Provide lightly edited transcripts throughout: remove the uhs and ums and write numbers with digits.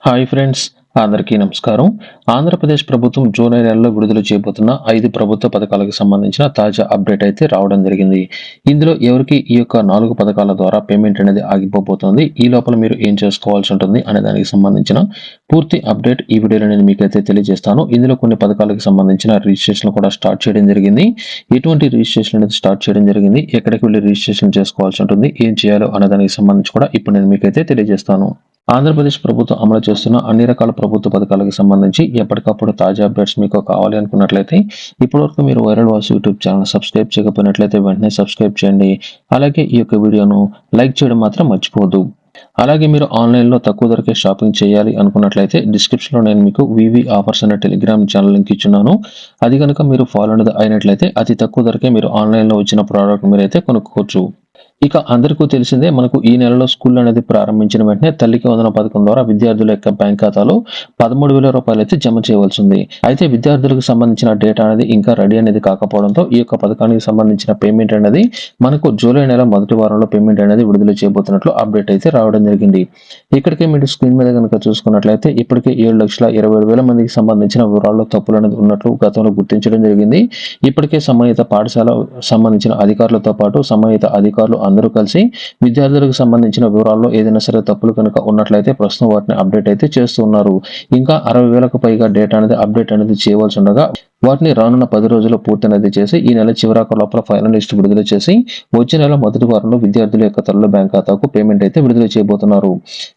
Hi friends, అందరికీ నమస్కారం. ఆంధ్రప్రదేశ్ ప్రభుత్వం జూలై నెలలో విడుదల చేయబోతున్న 5 ప్రభుత్వ పథకాలకు సంబంధించిన తాజా అప్డేట్ అయితే రావడం జరిగింది. ఇందులో ఎవరికి ఈ యొక్క 4 పథకాల ద్వారా పేమెంట్ అనేది ఆగిపోబోతోంది, ఈ లోపల మీరు ఏం చేసుకోవాల్సి ఉంటుంది అనే దానికి సంబంధించిన పూర్తి అప్డేట్ ఈ వీడియోలో నేను మీకైతే తెలియజేస్తాను. ఇందులో కొన్ని పథకాలకు సంబంధించిన రిజిస్ట్రేషన్ కూడా స్టార్ట్ చేయడం జరిగింది. ఎటువంటి రిజిస్ట్రేషన్ అనేది స్టార్ట్ చేయడం జరిగింది, ఎక్కడికి వెళ్ళి రిజిస్ట్రేషన్ చేసుకోవాల్సి ఉంటుంది, ఏం చేయాలో అనే దానికి సంబంధించి కూడా ఇప్పుడు నేను మీకైతే తెలియజేస్తాను. ఆంధ్రప్రదేశ్ ప్రభుత్వం అమలు చేస్తున్న అన్ని రకాల ప్రభుత్వ పథకాలకు సంబంధించి ఎప్పటికప్పుడు తాజా అప్డేట్స్ మీకు కావాలి అనుకున్నట్లయితే ఇప్పటివరకు మీరు viral voice YouTube channel subscribe చేయకపోయినట్లయితే వెంటనే సబ్స్క్రైబ్ చేయండి. అలాగే ఈ యొక్క వీడియోను లైక్ చేయడం మాత్రం మర్చిపోవద్దు. అలాగే మీరు ఆన్లైన్లో తక్కువ ధరకే షాపింగ్ చేయాలి అనుకున్నట్లయితే డిస్క్రిప్షన్లో నేను మీకు వివి ఆఫర్స్ అనే టెలిగ్రామ్ ఛానల్ లింక్ ఇచ్చున్నాను. అది కనుక మీరు ఫాలో అనేది అయినట్లయితే అతి తక్కువ ధరకే మీరు ఆన్లైన్లో వచ్చిన ప్రోడక్ట్ మీరైతే కొనుక్కోవచ్చు. ఇక అందరికీ తెలిసిందే, మనకు ఈ నెలలో స్కూల్ అనేది ప్రారంభించిన వెంటనే తల్లికి వందన పథకం ద్వారా విద్యార్థుల యొక్క బ్యాంక్ ఖాతాలో 13,000 రూపాయలు అయితే జమ చేయవలసి ఉంది. అయితే విద్యార్థులకు సంబంధించిన డేటా అనేది ఇంకా రెడీ అనేది కాకపోవడంతో ఈ యొక్క పథకానికి సంబంధించిన పేమెంట్ అనేది మనకు జూలై నెల మొదటి వారంలో పేమెంట్ అనేది విడుదల చేయబోతున్నట్లు అప్డేట్ అయితే రావడం జరిగింది. ఇక్కడికే మీరు స్క్రీన్ మీద కనుక చూసుకున్నట్లయితే ఇప్పటికే 7,27,000 మందికి సంబంధించిన వివరాల్లో తప్పులు అనేది ఉన్నట్లు గతంలో గుర్తించడం జరిగింది. ఇప్పటికే సంబంధిత పాఠశాల సంబంధించిన అధికారులతో పాటు సంబంధిత అధికారులు అందరూ కలిసి విద్యార్థులకు సంబంధించిన వివరాల్లో ఏదైనా సరే తప్పులు కనుక ఉన్నట్లయితే ప్రస్తుతం వాటిని అప్డేట్ అయితే చేస్తున్నారు. ఇంకా 60,000కు పైగా డేటా అనేది అప్డేట్ అనేది చేయవలసి ఉండగా వాటిని రానున్న 10 రోజుల్లో పూర్తి అనేది చేసి ఈ నెల చివరాకు లోపల ఫైనల్ లిస్ట్ విడుదల చేసి వచ్చే నెల మొదటి వారంలో విద్యార్థుల యొక్క తల్లుల బ్యాంక్ ఖాతాకు పేమెంట్ అయితే విడుదల చేయబోతున్నారు.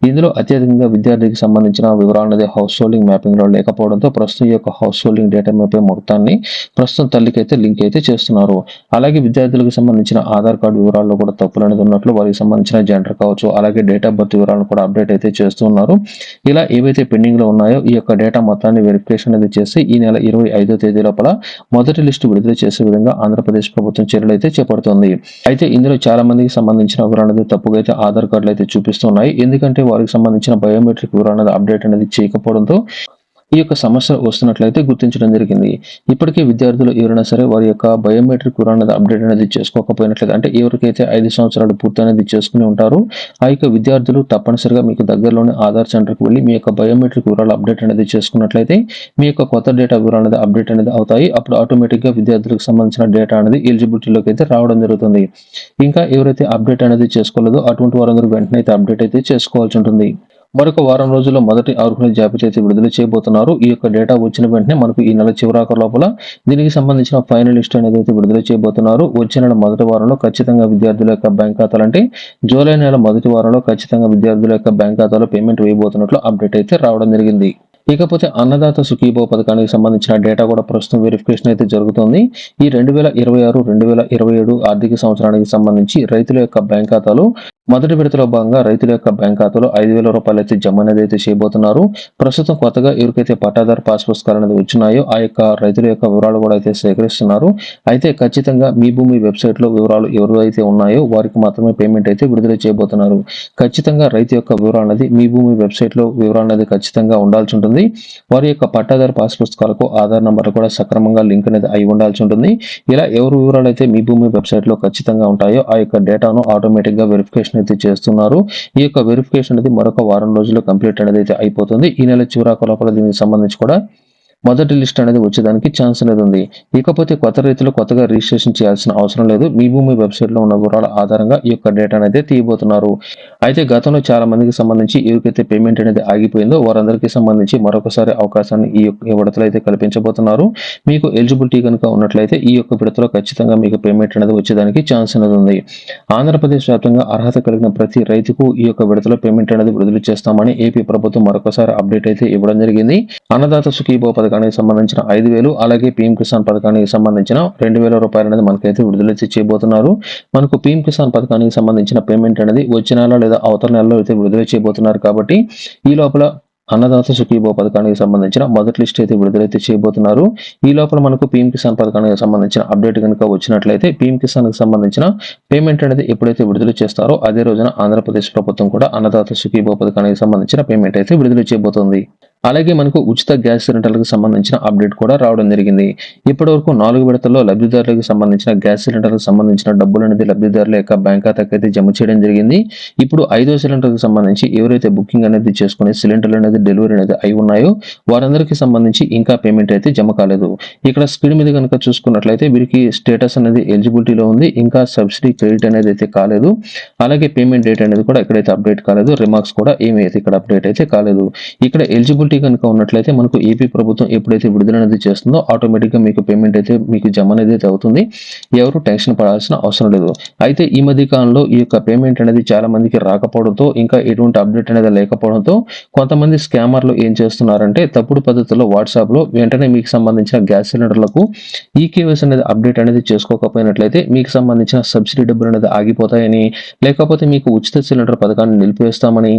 ఇందులో అత్యధికంగా విద్యార్థికి సంబంధించిన వివరాలు అనేది హౌస్ హోల్డింగ్ మ్యాపింగ్ లో లేకపోవడంతో ప్రస్తుతం ఈ యొక్క హౌస్ హోల్డింగ్ డేటా మ్యాప్ మొత్తాన్ని ప్రస్తుతం తల్లికి అయితే లింక్ అయితే చేస్తున్నారు. అలాగే విద్యార్థులకు సంబంధించిన ఆధార్ కార్డు వివరాల్లో కూడా తప్పులు అనేది ఉన్నట్లు, వారికి సంబంధించిన జెండర్ కావచ్చు, అలాగే డేట్ ఆఫ్ బర్త్ వివరాలను కూడా అప్డేట్ అయితే చేస్తున్నారు. ఇలా ఏవైతే పెండింగ్ లో ఉన్నాయో ఈ యొక్క డేటా మొత్తాన్ని వెరిఫికేషన్ అనేది చేసి ఈ నెల 25వ తేదీ లోపల మొదటి లిస్టు విడుదల చేసే విధంగా ఆంధ్రప్రదేశ్ ప్రభుత్వం చర్యలు అయితే చేపడుతోంది. అయితే ఇందులో చాలా మందికి సంబంధించిన వివరాలు తప్పుగా అయితే ఆధార్ కార్డులు అయితే చూపిస్తున్నాయి. ఎందుకంటే వారికి సంబంధించిన బయోమెట్రిక్ వివరాలు అప్డేట్ అనేది చేయకపోవడంతో ఈ యొక్క సమస్య వస్తున్నట్లయితే గుర్తించడం జరిగింది. ఇప్పటికే విద్యార్థులు ఎవరైనా సరే వారి యొక్క బయోమెట్రిక్ వివరాలు అప్డేట్ అనేది చేసుకోకపోయినట్లయితే, అంటే ఎవరికైతే 5 సంవత్సరాలు పూర్తి అనేది చేసుకుని ఉంటారో ఆ యొక్క విద్యార్థులు తప్పనిసరిగా మీకు దగ్గరలోని ఆధార్ సెంటర్కి వెళ్ళి మీ యొక్క బయోమెట్రిక్ వివరాలు అప్డేట్ అనేది చేసుకున్నట్లయితే మీ యొక్క కొత్త డేటా వివరాలు అనేది అప్డేట్ అనేది అవుతాయి. అప్పుడు ఆటోమేటిక్గా విద్యార్థులకు సంబంధించిన డేటా అనేది ఎలిజిబిలిటీలోకి అయితే రావడం జరుగుతుంది. ఇంకా ఎవరైతే అప్డేట్ అనేది చేసుకోలేదో అటువంటి వారందరూ వెంటనే అయితే అప్డేట్ అయితే చేసుకోవాల్సి ఉంటుంది. మరొక వారం రోజుల్లో మొదటి అర్హుల జాబితా అయితే విడుదల చేయబోతున్నారు. ఈ యొక్క డేటా వచ్చిన వెంటనే మనకు ఈ నెల చివరాకు లోపల దీనికి సంబంధించిన ఫైనల్ లిస్ట్ అనేది అయితే విడుదల చేయబోతున్నారు. వచ్చే నెల మొదటి వారంలో ఖచ్చితంగా విద్యార్థుల యొక్క బ్యాంక్ ఖాతాలు, అంటే జూలై నెల మొదటి వారంలో ఖచ్చితంగా విద్యార్థుల యొక్క బ్యాంక్ ఖాతాలో పేమెంట్ వేయబోతున్నట్లు అప్డేట్ అయితే రావడం జరిగింది. ఇకపోతే అన్నదాత సుఖీభవ పథకానికి సంబంధించిన డేటా కూడా ప్రస్తుతం వెరిఫికేషన్ అయితే జరుగుతుంది. ఈ 2026-2027 ఆర్థిక సంవత్సరానికి సంబంధించి రైతుల యొక్క బ్యాంక్ ఖాతాలో మొదటి విడతలో భాగంగా రైతుల యొక్క బ్యాంక్ ఖాతాలో 5,000 రూపాయలు అయితే జమ అనేది అయితే చేయబోతున్నారు. ప్రస్తుతం కొత్తగా ఎవరికైతే పట్టాదారు పాస్ పుస్తకాలు అనేది వచ్చినాయో ఆ యొక్క రైతుల యొక్క వివరాలు కూడా అయితే సేకరిస్తున్నారు. అయితే ఖచ్చితంగా మీ భూమి వెబ్సైట్ లో వివరాలు ఎవరు అయితే ఉన్నాయో వారికి మాత్రమే పేమెంట్ అయితే విడుదల చేయబోతున్నారు. ఖచ్చితంగా రైతు యొక్క వివరాలు అనేది మీ భూమి వెబ్సైట్ లో వివరాలు అనేది ఖచ్చితంగా ఉండాల్సి ఉంటుంది. వారి యొక్క పట్టాదారు పాస్ పుస్తకాలకు ఆధార్ నంబర్ కూడా సక్రమంగా లింక్ అనేది అయి ఉండాల్సి ఉంటుంది. ఇలా ఎవరు వివరాలు అయితే మీ భూమి వెబ్సైట్ లో ఖచ్చితంగా ఉంటాయో ఆ యొక్క డేటాను ఆటోమేటిక్ గా వెరిఫికేషన్ అయితే చేస్తున్నారు. ఈ యొక్క వెరిఫికేషన్ అనేది మరొక వారం రోజుల్లో కంప్లీట్ అనేది అయితే అయిపోతుంది. ఈ నెల చివరాకు లోపల దీనికి సంబంధించి కూడా మొదటి లిస్ట్ అనేది వచ్చేదానికి ఛాన్స్ అనేది ఉంది. ఇకపోతే కొత్త రైతులు కొత్తగా రిజిస్ట్రేషన్ చేయాల్సిన అవసరం లేదు. మీ భూమి వెబ్సైట్ లో ఉన్న వివరాల ఆధారంగా ఈ యొక్క డేటా అనేది తీయబోతున్నారు. అయితే గతంలో చాలా మందికి సంబంధించి ఎవరికైతే పేమెంట్ అనేది ఆగిపోయిందో వారందరికీ సంబంధించి మరొకసారి అవకాశాన్ని ఈ విడతలో అయితే కల్పించబోతున్నారు. మీకు ఎలిజిబిలిటీ కనుక ఉన్నట్లయితే ఈ యొక్క విడతలో ఖచ్చితంగా మీకు పేమెంట్ అనేది వచ్చేదానికి ఛాన్స్ అనేది ఉంది. ఆంధ్రప్రదేశ్ వ్యాప్తంగా అర్హత కలిగిన ప్రతి రైతుకు ఈ యొక్క విడతలో పేమెంట్ అనేది విడుదల చేస్తామని ఏపీ ప్రభుత్వం మరొకసారి అప్డేట్ అయితే ఇవ్వడం జరిగింది. అన్నదాత సుఖీభవ పథకానికి సంబంధించిన 5,000, అలాగే పీఎం కిసాన్ పథకానికి సంబంధించిన 2,000 రూపాయలు అనేది మనకైతే విడుదల చేయబోతున్నారు. మనకు పీఎం కిసాన్ పథకానికి సంబంధించిన పేమెంట్ అనేది వచ్చే నెల లేదా అవతల నెలలో అయితే విడుదల చేయబోతున్నారు. కాబట్టి ఈ లోపల అన్నదాత సుఖీభవ పథకానికి సంబంధించిన మొదటి లిస్ట్ అయితే విడుదలైతే చేయబోతున్నారు. ఈ లోపల మనకు పీఎం కిసాన్ పథకానికి సంబంధించిన అప్డేట్ కనుక వచ్చినట్లయితే పీఎం కిసాన్ కి సంబంధించిన పేమెంట్ అనేది ఎప్పుడైతే విడుదల చేస్తారో అదే రోజున ఆంధ్రప్రదేశ్ ప్రభుత్వం కూడా అన్నదాత సుఖీభవ పథకానికి సంబంధించిన పేమెంట్ అయితే విడుదల చేయబోతోంది. అలాగే మనకు ఉచిత గ్యాస్ సిలిండర్లకు సంబంధించిన అప్డేట్ కూడా రావడం జరిగింది. ఇప్పటివరకు 4 విడతల్లో లబ్ధిదారులకు సంబంధించిన గ్యాస్ సిలిండర్లకు సంబంధించిన డబ్బులు అనేది లబ్ధిదారుల యొక్క బ్యాంక్ ఖాతాకి అయితే జమ చేయడం జరిగింది. ఇప్పుడు 5వ సిలిండర్‌కి సంబంధించి ఎవరైతే బుకింగ్ అనేది చేసుకొని సిలిండర్లు అనేది డెలివరీ అనేది అయి ఉన్నాయో వారందరికీ సంబంధించి ఇంకా పేమెంట్ అయితే జమ కాలేదు. ఇక్కడ స్క్రీన్ మీద గనుక చూసుకున్నట్లయితే వీరికి స్టేటస్ అనేది ఎలిజిబిలిటీలో ఉంది. ఇంకా సబ్సిడీ క్రెడిట్ అనేది అయితే కాలేదు. అలాగే పేమెంట్ డేట్ అనేది కూడా ఇక్కడైతే అప్డేట్ కాలేదు. రిమార్క్స్ కూడా ఏమీ అయితే ఇక్కడ అప్డేట్ అయితే కాలేదు. ఇక్కడ ఎలిజిబిలిటీ కనుక ఉన్నట్లయితే మనకు ఏపీ ప్రభుత్వం ఎప్పుడైతే విడుదల అనేది చేస్తుందో ఆటోమేటిక్‌గా మీకు పేమెంట్ అయితే మీకు జమ అనేది అయితే అవుతుంది. ఎవరు టెన్షన్ పడాల్సిన అవసరం లేదు. అయితే ఈ మధ్య కాలంలో ఈ యొక్క పేమెంట్ అనేది చాలా మందికి రాకపోవడంతో ఇంకా ఎటువంటి అప్డేట్ అనేది లేకపోవడంతో కొంతమంది స్కామర్లు ఏం చేస్తున్నారంటే తప్పుడు పద్ధతిలో వాట్సాప్‌లో వెంటనే మీకు సంబంధించిన గ్యాస్ సిలిండర్లకు ఈకేవైసీ అనేది అప్డేట్ అనేది చేసుకోకపోయినట్లయితే మీకు సంబంధించిన సబ్సిడీ డబ్బులు అనేది ఆగిపోతాయని, లేకపోతే మీకు ఉచిత సిలిండర్ పథకాన్ని నిలిపివేస్తామని,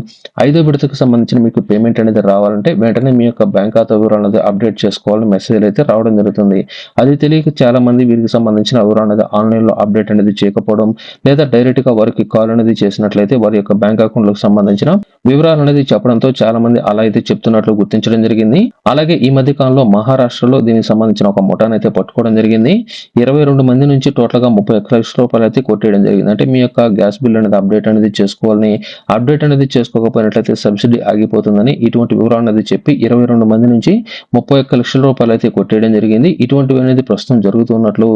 5వ విడతకు సంబంధించిన మీకు పేమెంట్ అనేది రావాలంటే వెంటనే మీ యొక్క బ్యాంక్ ఖాతా వివరాలు అనేది అప్డేట్ చేసుకోవాలని మెసేజ్‌లు అయితే రావడం జరుగుతుంది. అది తెలియక చాలా మంది వీరికి సంబంధించిన వివరాలు అనేది ఆన్‌లైన్‌లో అప్డేట్ అనేది చేయకపోవడం, లేదా డైరెక్ట్‌గా వారికి కాల్ అనేది చేసినట్లయితే వారి యొక్క బ్యాంక్ అకౌంట్‌లకు సంబంధించిన వివరాలు అనేది చెప్పడంతో చాలా మంది అలా అయితే చెప్తున్నట్లు గుర్తించడం జరిగింది. అలాగే ఈ మధ్య కాలంలో మహారాష్ట్రలో దీనికి సంబంధించిన ఒక ముఠాను అయితే పట్టుకోవడం జరిగింది. 22 మంది నుంచి టోటల్‌గా 31 లక్షల రూపాయలు అయితే కొట్టేయడం జరిగింది. అంటే మీ యొక్క గ్యాస్ బిల్ అనేది అప్డేట్ అనేది చేసుకోవాలని, అప్డేట్ అనేది చేసుకోకపోయినట్లయితే సబ్సిడీ ఆగిపోతుందని ఇటువంటి వివరాలు అనేది చెప్పి 22 మంది నుంచి 31 లక్షల రూపాయలు అయితే కొట్టేయడం జరిగింది. ఇటువంటివి అనేది ప్రస్తుతం జరుగుతున్నట్లు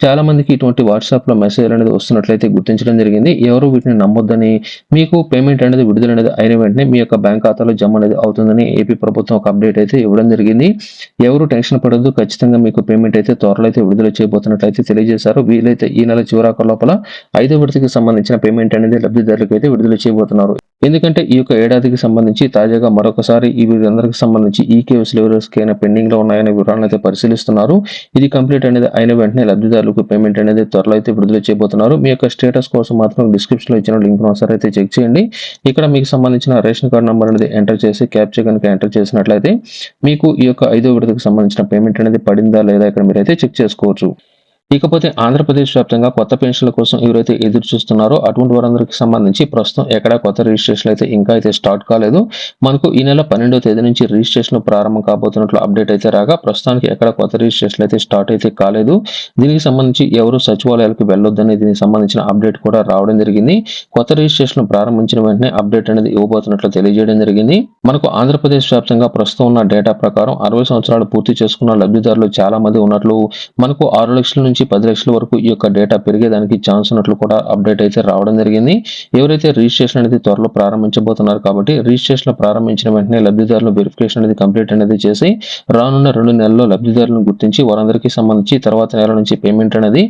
చాలా మందికి ఇటువంటి వాట్సాప్‌లో మెసేజ్‌లు అనేది వస్తున్నట్లయితే గుర్తించడం జరిగింది. ఎవరు వీటిని నమ్మొద్దని, మీకు పేమెంట్ అనేది విడుదల అనేది అయిన వెంటనే మీ యొక్క బ్యాంక్ ఖాతాలో జమ అనేది అవుతుందని ఏపీ ప్రభుత్వం ఒక అప్డేట్ అయితే ఇవ్వడం జరిగింది. ఎవరు టెన్షన్ పడొద్దు. ఖచ్చితంగా మీకు పేమెంట్ అయితే త్వరలో అయితే విడుదల చేయబోతున్నట్లయితే తెలియజేశారు. వీలైతే ఈ నెల చివరాఖరు లోపల 5వ విడతకి సంబంధించిన పేమెంట్ అనేది లబ్ధిదారులకు అయితే విడుదల చేయబోతున్నారు. ఎందుకంటే ఈ యొక్క ఏడాదికి సంబంధించి తాజాగా మరొకసారి ఈ వీరందరికి సంబంధించి ఈకేవైసీలు ఎవరికైనా పెండింగ్‌లో ఉన్నాయనే వివరాలను అయితే పరిశీలిస్తున్నారు. ఇది కంప్లీట్ అనేది అయిన వెంటనే లబ్ధిదారులకు పేమెంట్ అనేది త్వరలో అయితే విడుదల చేయబోతున్నారు. మీ యొక్క స్టేటస్ కోసం మాత్రం డిస్క్రిప్షన్‌లో ఇచ్చిన లింక్‌ను ఒకసారి అయితే చెక్ చేయండి. ఇక్కడ మీకు సంబంధించిన రేషన్ కార్డ్ నంబర్ అనేది ఎంటర్ చేసి క్యాప్చా కనుక ఎంటర్ చేసినట్లయితే మీకు ఈ యొక్క 5వ విడతకు సంబంధించిన పేమెంట్ అనేది పడిందా లేదా ఇక్కడ మీరైతే చెక్ చేసుకోవచ్చు. ఇకపోతే ఆంధ్రప్రదేశ్ వ్యాప్తంగా కొత్త పెన్షన్ల కోసం ఎవరైతే ఎదురు చూస్తున్నారో అటువంటి వారందరికి సంబంధించి ప్రస్తుతం ఎక్కడా కొత్త రిజిస్ట్రేషన్లు అయితే ఇంకా అయితే స్టార్ట్ కాలేదు. మనకు ఈ నెల 12వ తేదీ నుంచి రిజిస్ట్రేషన్లు ప్రారంభం కాబోతున్నట్లు అప్డేట్ అయితే రాగా ప్రస్తుతానికి ఎక్కడ కొత్త రిజిస్ట్రేషన్లు అయితే స్టార్ట్ అయితే కాలేదు. దీనికి సంబంధించి ఎవరు సచివాలయాలకు వెళ్ళొద్దని దీనికి సంబంధించిన అప్డేట్ కూడా రావడం జరిగింది. కొత్త రిజిస్ట్రేషన్ ప్రారంభించిన వెంటనే అప్డేట్ అనేది ఇవ్వబోతున్నట్లు తెలియజేయడం జరిగింది. మనకు ఆంధ్రప్రదేశ్ వ్యాప్తంగా ప్రస్తుతం ఉన్న డేటా ప్రకారం 60 సంవత్సరాలు పూర్తి చేసుకున్న లబ్ధిదారులు చాలా మంది ఉన్నట్లు, మనకు 6 లక్షల నుంచి 10 లక్షల వరకు ఈ యొక్క డేటా పెరిగేదానికి ఛాన్స్ ఉన్నట్లు కూడా అప్డేట్ అయితే రావడం జరిగింది. ఎవరైతే రిజిస్ట్రేషన్ అనేది త్వరలో ప్రారంభించబోతున్నారు కాబట్టి రిజిస్ట్రేషన్ ప్రారంభించిన వెంటనే లబ్ధిదారుల వెరిఫికేషన్ అనేది కంప్లీట్ అనేది చేసి రానున్న 2 నెలల్లో లబ్ధిదారులను గుర్తించి వారందరికీ సంబంధించి తర్వాత నెల నుంచి పేమెంట్ అనేది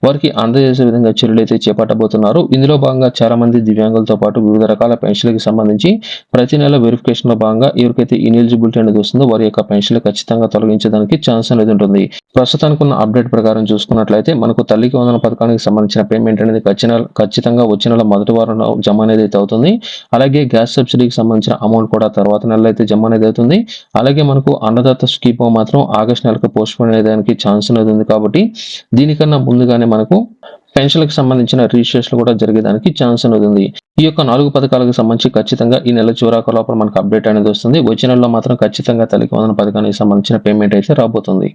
వారికి అందజేసే విధంగా చర్యలు అయితే చేపట్టబోతున్నారు. ఇందులో భాగంగా చాలా మంది దివ్యాంగులతో పాటు వివిధ రకాల పెన్షన్లకు సంబంధించి ప్రతి నెల వెరిఫికేషన్ లో భాగంగా ఎవరికైతే ఇనెలిజిబిలిటీ అనేది వస్తుందో వారి యొక్క పెన్షన్లు ఖచ్చితంగా తొలగించడానికి ఛాన్స్ అనేది ఉంటుంది. ప్రస్తుతానికి ఉన్న అప్డేట్ ప్రకారం చూసుకున్నట్లయితే మనకు తల్లికి వందన పథకానికి సంబంధించిన పేమెంట్ అనేది ఖచ్చితంగా వచ్చే నెల మొదటి వారం జమ అనేది అయితే అవుతుంది. అలాగే గ్యాస్ సబ్సిడీకి సంబంధించిన అమౌంట్ కూడా తర్వాత నెలలో అయితే జమ అనేది అవుతుంది. అలాగే మనకు అన్నదాత స్కీమ్ మాత్రం ఆగస్టు నెలకు పోస్ట్ పోన్ అయ్యేదానికి ఛాన్స్ అనేది ఉంది కాబట్టి దీనికన్నా ముందుగానే మనకు పెన్షన్లకు సంబంధించిన రిజిస్ట్రేషన్ కూడా జరిగేదానికి ఛాన్స్ అనేది ఉంది. ఈ యొక్క 4 పథకాలకు సంబంధించి ఖచ్చితంగా ఈ నెల చివరాఖరు లోపల మనకు అప్డేట్ అనేది వస్తుంది. వచ్చే నెలలో మాత్రం ఖచ్చితంగా తల్లికి వందన పథకానికి సంబంధించిన పేమెంట్ అయితే రాబోతుంది.